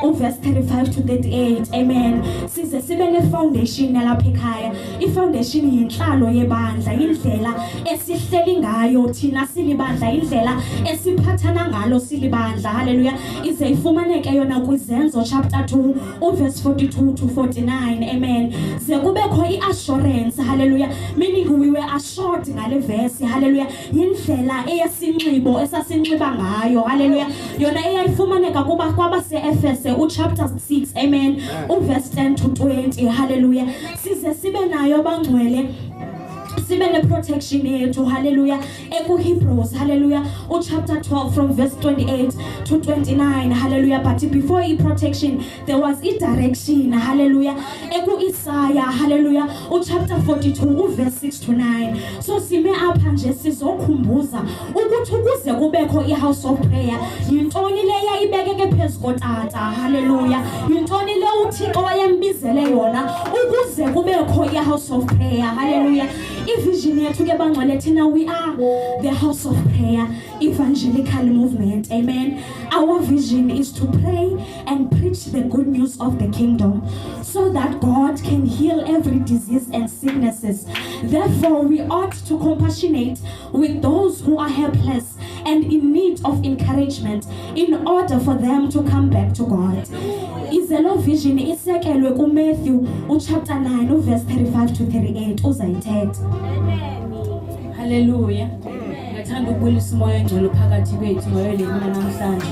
verse 35 to 38. Amen. Size sibe ne foundation lapha ekhaya. I-foundation yinhlalo yebandla, indlela esihleli ngayo thina silibandla, indlela esiphathana ngalo silibandla. Hallelujah. Ize ifumaneke yona kwizenzo chapter 2 verse 42 to 49. Amen. Ze kubekho i-assurance. Hallelujah. Meaning we were assured ngale verse. Hallelujah. Yindlela eyasinxibo esasinxiba ngayo. Hallelujah. Yona eyayifumaneka kuba kwabase Efese chapter 6. Amen. Verse 10 to 20. Hallelujah. Size sibe nayo bangcwele sibe ne protection yethu. Hallelujah. Eku Hebrews. Hallelujah. Chapter 12 from verse 28 to 29. Hallelujah. But before protection there was direction. Hallelujah. Eku Isaiah. Hallelujah. Chapter 42 verse 6 to 9. So sime apha nje sizokhumbuza ukuthi ukuze kubekho ihouse of prayer yintoni leya ibekeke phezulu kotata. Hallelujah. Yintoni le uThixo wayembizele yona ukuze kubekho ihouse of prayer. Hallelujah. Vision yethu ke bangcwele thina, we are the house of prayer evangelical movement. Amen. Our vision is to pray and preach the good news of the kingdom so that God can heal every disease and sicknesses. Therefore we ought to compassionate with those who are helpless and in need of encouragement in order for them to come back to God. Izelo vision isekelwe ku Matthew chapter 9 verse 35 to 38. Uzayithetha. Hallelujah. Ngathanda ukubulisa umoya ongcwele phakathi kwethu ngoyoleni namhlanje.